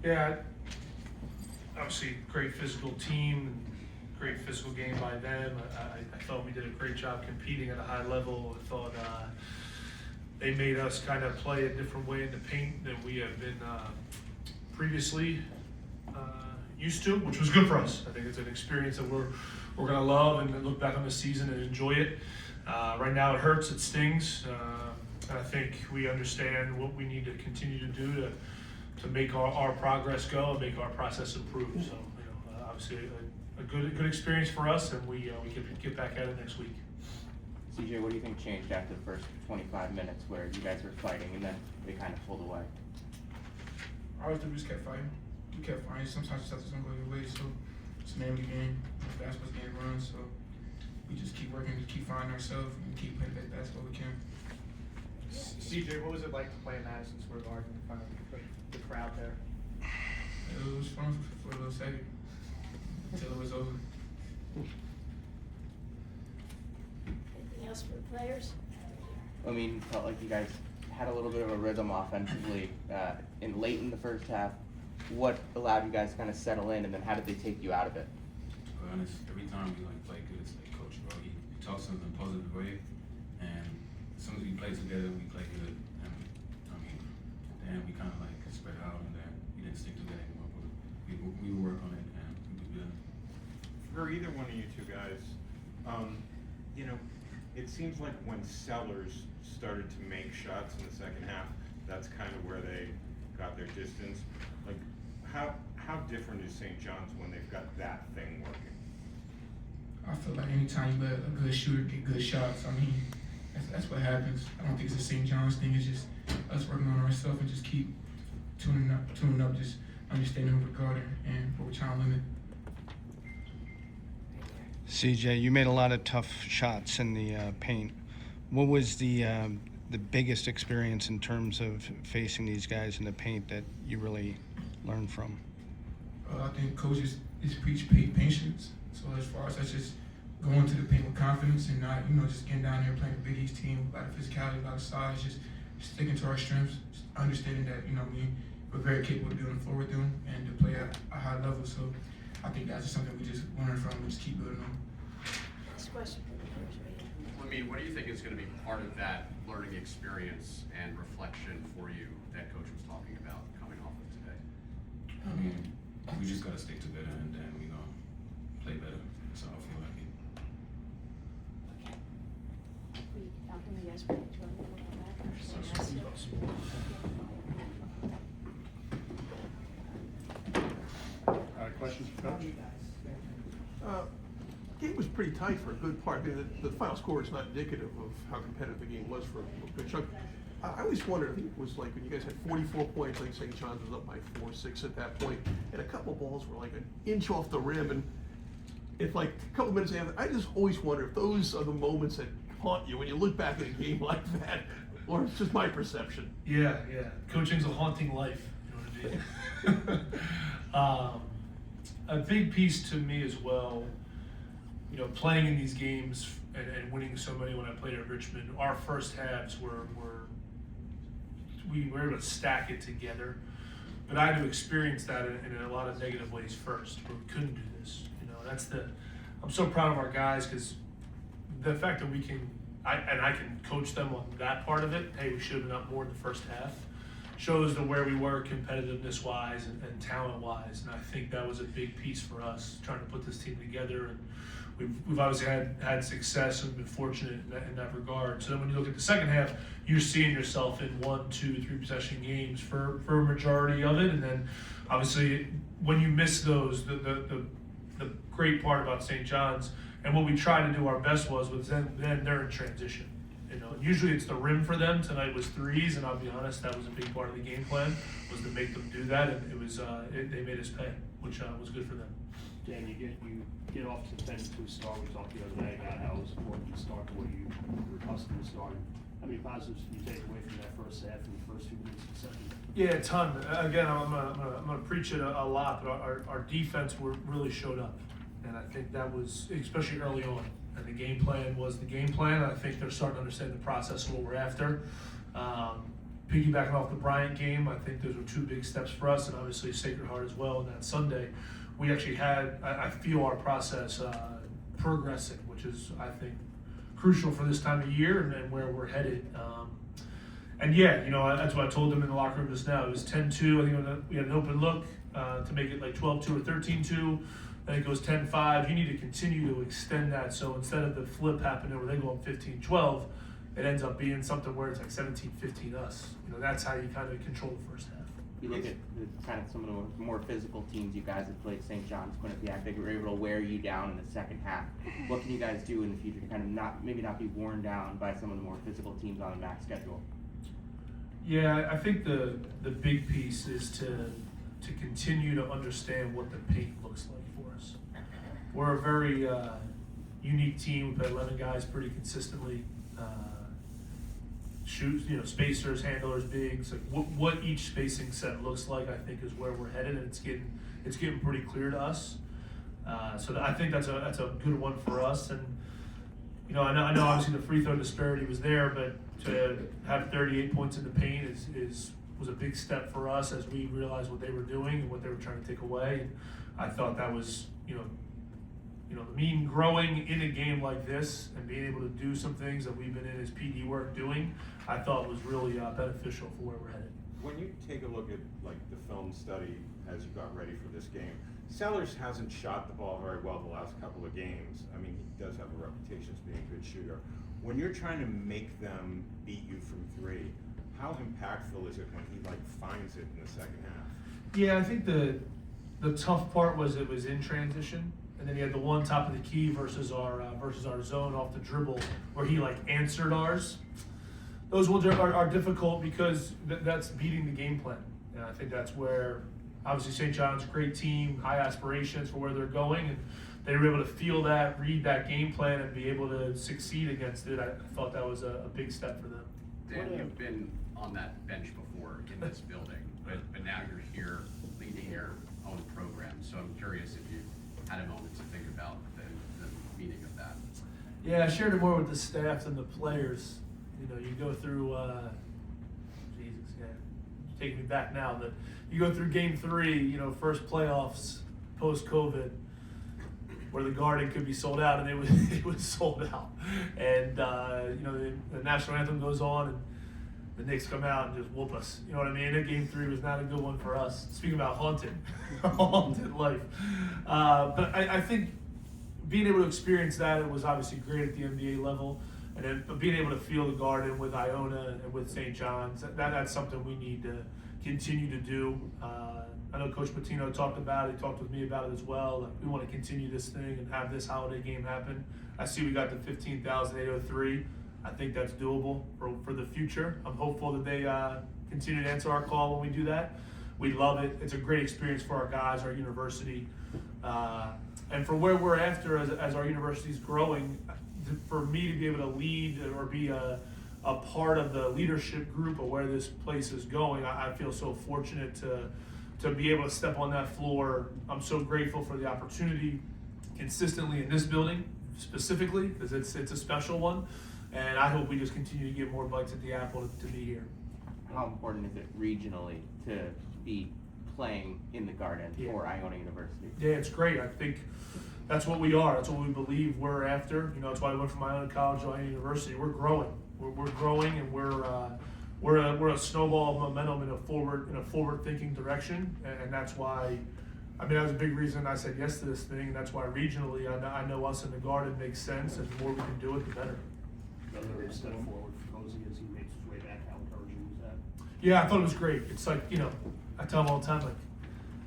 Yeah, obviously great physical team, and great physical game by them. I thought we did a great job competing at a high level. I thought they made us kind of play a different way in the paint than we have been previously used to, which was good for us. I think it's an experience that we're going to love and look back on the season and enjoy it. Right now it hurts, it stings, and I think we understand what we need to continue to do to make our progress go and make our process improve. So, obviously a good experience for us, and we can get back at it next week. CJ, what do you think changed after the first 25 minutes where you guys were fighting and then they kind of pulled away? I always do, we just kept fighting. We kept fighting. Sometimes stuff doesn't go your way, so it's the name of the game. Basketball's game runs, so we just keep working, just keep finding ourselves, and keep playing the best basketball we can. CJ, what was it like to play in Madison Square Garden in front of the crowd there? It was fun for a little second, until it was over. Anything else for the players? I mean, felt like you guys had a little bit of a rhythm offensively late in the first half. What allowed you guys to kind of settle in, and then how did they take you out of it? To be honest, every time we play good, it's like Coach bro. He talks to us in a positive way, and as soon as we play together, we play good. And I mean, then we kind of spread out, and then we didn't stick together anymore. But we work on it, and we do good. For either one of you two guys, it seems like when Sellers started to make shots in the second half, that's kind of where they got their distance. Like, how different is St. John's when they've got that thing working? I feel like anytime you let a good shooter get good shots, I mean, that's what happens. I don't think it's a St. John's thing. It's just us working on ourselves and just keep tuning up, just understanding who we're guarding and what we're trying to limit. CJ, you made a lot of tough shots in the paint. What was the biggest experience in terms of facing these guys in the paint that you really learned from? I think coaches preach patience. So as far as that's just going to the paint with confidence and not, just getting down there playing a Big East team with a lot of physicality, a lot of size, just sticking to our strengths, just understanding that, we're very capable of being on the floor with them and to play at a high level. So I think that's just something we just learn from and just keep building on. Next question for the players right here. Lamin, what do you think is going to be part of that learning experience and reflection for you that Coach was talking about coming off of today? I mean, we just gotta stick together, and then we gonna play better. That's how I feel like it. Okay. Malcolm, you guys ready to join me on that? Questions for Coach? Game was pretty tight for a good part. I mean, the final score is not indicative of how competitive the game was for a good chunk. I always wondered, I think it was like when you guys had 44 points, I think St. John's was up by 4-6 at that point, and a couple balls were like an inch off the rim, and if like a couple minutes after, I just always wonder if those are the moments that haunt you when you look back at a game like that, or it's just my perception. Yeah. Coaching's a haunting life. You know what I mean? A big piece to me as well, playing in these games and winning so many when I played at Richmond, our first halves we were able to stack it together. But I had to experience that in a lot of negative ways first, where we couldn't do this. I'm so proud of our guys because the fact that I can coach them on that part of it. Hey, we should have been up more in the first half. Shows where we were competitiveness wise and talent wise, and I think that was a big piece for us trying to put this team together. And we've obviously had success and been fortunate in that regard. So then when you look at the second half, you're seeing yourself in 1, 2, 3 possession games for a majority of it, and then obviously when you miss those, the great part about St. John's and what we tried to do our best was then they're in transition. Usually it's the rim for them. Tonight was threes, and I'll be honest, that was a big part of the game plan, was to make them do that, and it was they made us pay, which was good for them. Dan, you get off to the 10-2 start. We talked the other day about how it was important to start the way you were accustomed to starting. How many positives can you take away from that first half and the first few minutes of the second? Yeah, a ton. Again, I'm gonna preach it a lot, but our defense really showed up, and I think that was especially early on. And the game plan was the game plan. I think they're starting to understand the process of what we're after. piggybacking off the Bryant game, I think those were two big steps for us, and obviously Sacred Heart as well. And that Sunday, we actually had, I feel our process progressing, which is, I think, crucial for this time of year and where we're headed. And yeah, that's what I told them in the locker room just now. It was 10-2. I think we had an open look to make it like 12-2 or 13-2. Then it goes 10-5. You need to continue to extend that. So instead of the flip happening where they go up 15-12, it ends up being something where it's like 17-15 us. That's how you kind of control the first half. You look at kind of some of the more physical teams you guys have played, St. John's, Quinnipiac, they were able to wear you down in the second half. What can you guys do in the future to kind of maybe not be worn down by some of the more physical teams on the MAC schedule? Yeah, I think the big piece is to continue to understand what the paint looks like for us. We're a very unique team. We play 11 guys pretty consistently. Shoots, spacers, handlers, bigs. Like what each spacing set looks like, I think, is where we're headed, and it's getting pretty clear to us. So I think that's a good one for us. And I know obviously the free throw disparity was there, but to have 38 points in the paint was a big step for us as we realized what they were doing and what they were trying to take away. And I thought that was growing in a game like this and being able to do some things that we've been in as PD work doing, I thought was really beneficial for where we're headed. When you take a look at like the film study as you got ready for this game, Sellers hasn't shot the ball very well the last couple of games. I mean, he does have a reputation as being a good shooter. When you're trying to make them beat you from three, how impactful is it when he finds it in the second half? Yeah, I think the tough part was it was in transition. And then he had the one top of the key versus our zone off the dribble where he answered ours. Those ones are difficult because that's beating the game plan. And I think that's where obviously St. John's, great team, high aspirations for where they're going, and they were able to feel that, read that game plan, and be able to succeed against it. I thought that was a big step for them. Dan, you've been on that bench before in this building, but now you're here leading your own program. So I'm curious if you had a moment to think about the meaning of that. Yeah, I shared it more with the staff than the players. You go through, Jesus, yeah, taking me back now, but you go through game 3, first playoffs post-COVID, where the Garden could be sold out, and it was sold out. And, the national anthem goes on, and the Knicks come out and just whoop us. You know what I mean? That game 3 was not a good one for us. Speaking about haunted life. But I think being able to experience that, it was obviously great at the NBA level. And then being able to feel the Garden with Iona and with St. John's, that's something we need to continue to do. I know Coach Patino talked about it. He talked with me about it as well. We want to continue this thing and have this holiday game happen. I see we got the 15,803. I think that's doable for the future. I'm hopeful that they continue to answer our call when we do that. We love it. It's a great experience for our guys, our university. And for where we're after as our university's growing, for me to be able to lead or be a part of the leadership group of where this place is going, I feel so fortunate to be able to step on that floor. I'm so grateful for the opportunity consistently in this building specifically, because it's a special one. And I hope we just continue to get more bites at the apple to be here. How important is it regionally to be playing in the Garden for Iona University? Yeah, it's great. I think that's what we are. That's what we believe we're after. That's why I went from Iona College to Iona University. We're growing. We're growing, and we're a snowball of momentum in a forward thinking direction, and that's why. That was a big reason I said yes to this thing. And that's why regionally, I know us in the Garden makes sense, and the more we can do it, the better. Another step forward for Cozy as he makes his way back. How encouraging was that? Yeah, I thought it was great. It's I tell them all the time,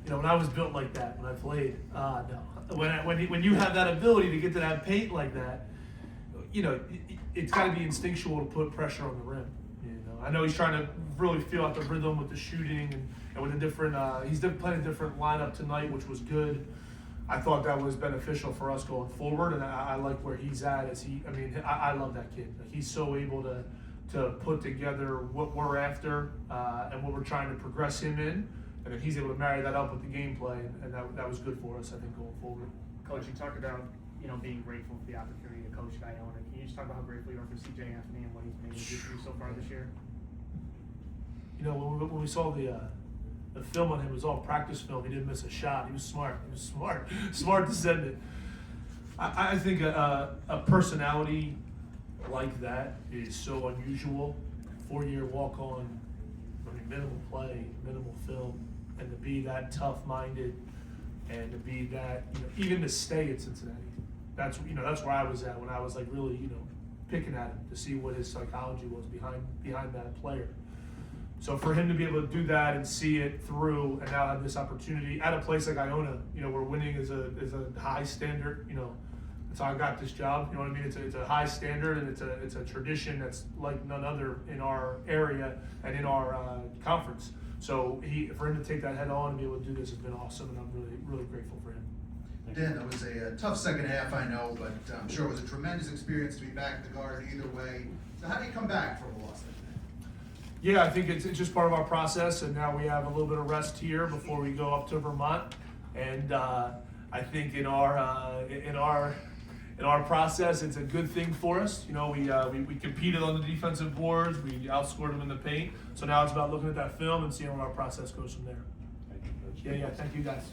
when I was built like that, when I played, no. When you have that ability to get to that paint like that, it's got to be instinctual to put pressure on the rim. I know he's trying to really feel out the rhythm with the shooting and with the different. He's playing a different lineup tonight, which was good. I thought that was beneficial for us going forward, and I like where he's at. I love that kid. He's so able to put together what we're after and what we're trying to progress him in, and then he's able to marry that up with the gameplay, and that was good for us, I think, going forward. Coach, you talked about being grateful for the opportunity to coach at Iona. Can you just talk about how grateful you are for CJ Anthony and what he's been able to do for you so far this year? You know, when we saw the film on him, it was all practice film. He didn't miss a shot. He was smart. He was smart to send it. I think a personality like that is so unusual. 4-year walk-on, I mean, minimal play, minimal film, and to be that tough-minded, and to be that, you know, even to stay at Cincinnati. That's where I was at when I was like really, you know, picking at him to see what his psychology was behind that player. So for him to be able to do that and see it through, and now have this opportunity at a place like Iona, you know, where winning is a high standard, you know, that's how I got this job. You know what I mean? It's a high standard, and it's a tradition that's like none other in our area and in our conference. So for him to take that head on and be able to do this has been awesome, and I'm really grateful for him. Dan, that was a tough second half, I know, but I'm sure it was a tremendous experience to be back at the Garden either way. So how do you come back from a loss like that? Yeah, I think it's just part of our process, and now we have a little bit of rest here before we go up to Vermont. And I think in our process, it's a good thing for us. You know, we competed on the defensive boards, we outscored them in the paint. So now it's about looking at that film and seeing where our process goes from there. Thank you, Coach. Yeah, thank you guys.